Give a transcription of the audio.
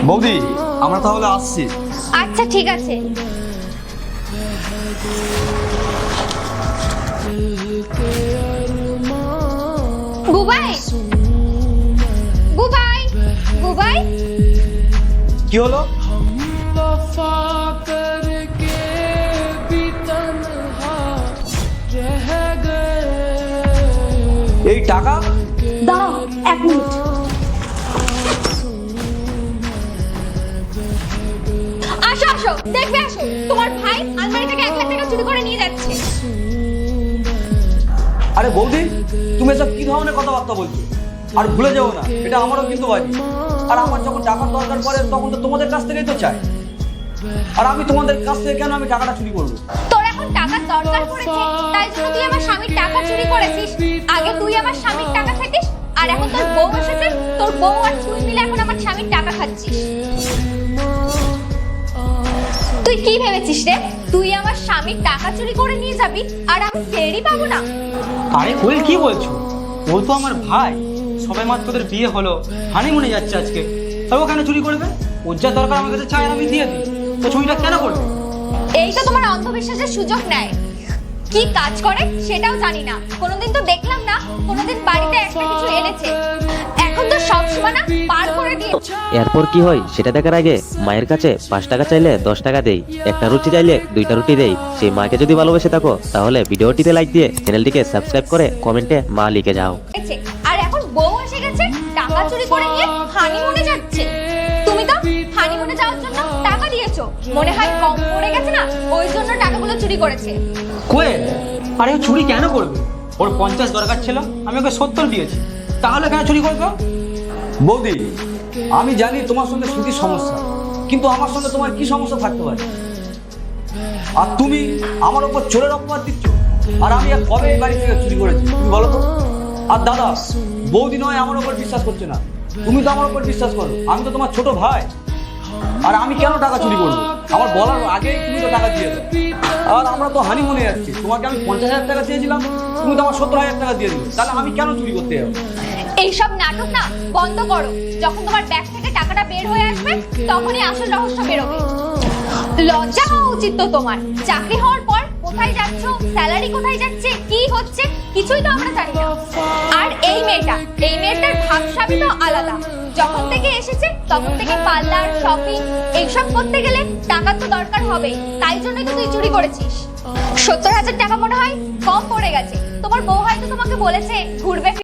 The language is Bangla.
বৌদি আমরা তাহলে আসছি। আচ্ছা ঠিক আছে। বুবাই বুবাই বুবাই কি হলো? এই টাকা দাঁড়াও এক মিনিট। আসো আসো দেখবে আসো, তোমার ভাই আলমারি থেকে 1 লাখ টাকা চুরি করে নিয়ে যাচ্ছে। আরে বৌদি তুমি এসব কি ধরনের কথাবার্তা বলছো? আর ভুলে যাও না এটা আমারও কিন্তু বাড়ি, আর আমার যখন টাকার দরকার পড়ে তখন তো তোমাদের কাছ থেকেই তো চাই, আর আমি তোমাদের কাছ থেকে কেন আমি টাকাটা চুরি করবো? তোর এখন টাকার দরকার পড়েছে তাই জন্য তুই আমার স্বামীর টাকা চুরি করেছিস। আগে তুই আমার স্বামীর টাকা খাইতিস, আর এখন তোর বউ এসেছে, তোর বউ আর তুই মিলে এখন আমার স্বামীর টাকা খাচ্ছিস। তুই কি ভেবেছিস রে, তুই আমার স্বামীর টাকা চুরি করে নিয়ে যাবি আর আমি টেরই পাবো না? আরে কোয়েল কি বলছো? ও তো আমার ভাই, সবে মাত্র তোদের বিয়ে হলো, হানিমুনে যাচ্ছে আজকে, তবে ও কেন চুরি করবে? ওর যা দরকার আমার কাছে চাই আর আমি দিয়ে দিই, তো চুরিটা কেন করবে? এই তো তোমার অন্ধবিশ্বাসের সুযোগ নেয়, কি কাজ করে সেটাও জানি না, কোনোদিন তো দেখলাম না কোনোদিন বাড়িতে একটা কিছু এনেছে, এখন তো সব সীমানা পার করে দিয়ে। এরপর কি হয় সেটা দেখার আগে মায়ের কাছে 5 টাকা চাইলে 10 টাকা দেই, একটা রুটি চাইলে 2টা রুটি দেই। সেই মাকে যদি ভালোবেসে থাকো তাহলে ভিডিওটিতে লাইক দিয়ে চ্যানেলটিকে সাবস্ক্রাইব করে কমেন্টে মা লিখে যাও। আর এখন বউ এসে গেছে, টাকা চুরি করে নিয়ে হানিমুনে যাচ্ছে। তুমি তো হানিমুনে যাওয়ার জন্য টাকা দিয়েছো, মনে হয় কম পড়ে গেছে না, ওই জন্য টাকাগুলো চুরি করেছে। কোয়েল আরে ও চুরি কেন করবে? ওর 50 দরকার ছিল, আমি ওকে 70 দিয়েছি, তাহলে কেন চুরি করবে? বৌদি আমি জানি তোমার সঙ্গে সুখীর সমস্যা, কিন্তু আমার সঙ্গে তোমার কি সমস্যা থাকতে পারে? আর তুমি আমার উপর চোরের অপবাদ দিচ্ছ, আর আমি আর কবে এই বাড়ি থেকে চুরি করেছি তুমি বলো তো? আর দাদা বৌদি নয় আমার উপর বিশ্বাস করছে না, তুমি তো আমার উপর বিশ্বাস করো, আমি তো তোমার ছোট ভাই, আর আমি কেন টাকা চুরি করবো? আমার বলার আগেই তুমি তো টাকা দিয়ে দাও। আর আমরা তো হানিমুনে যাচ্ছি, তোমাকে আমি 50,000 টাকা চেয়েছিলাম, তুমি তো আমার 70,000 টাকা দিয়ে দিলে, তাহলে আমি কেন চুরি করতে যাবো? এইসব নাটক না বন্ধ করো, যখন তোমার ব্যাগ থেকে টাকাটা বের হয়ে আসবে তখনই আসল রহস্য বেরোবে। লজ্জা হওয়া উচিত তো তোমার, চাকরি হওয়ার পর কোথায় যাচ্ছ, স্যালারি কোথায় যাচ্ছে, কি হচ্ছে কিছুই তো আমরা জানি না। আর এই মেয়েটার ভাবসাবই তো আলাদা, যখন থেকে এসেছে তখন থেকে পার্লার শপিং এইসব করতে গেলে টাকা তো দরকার হবে, তাই জন্যই তো তুই চুরি করেছিস। 70,000 টাকা মনে হয় কম পড়ে গেছে, তোমার বউ হয়তো তোমাকে বলেছে ঘুরবে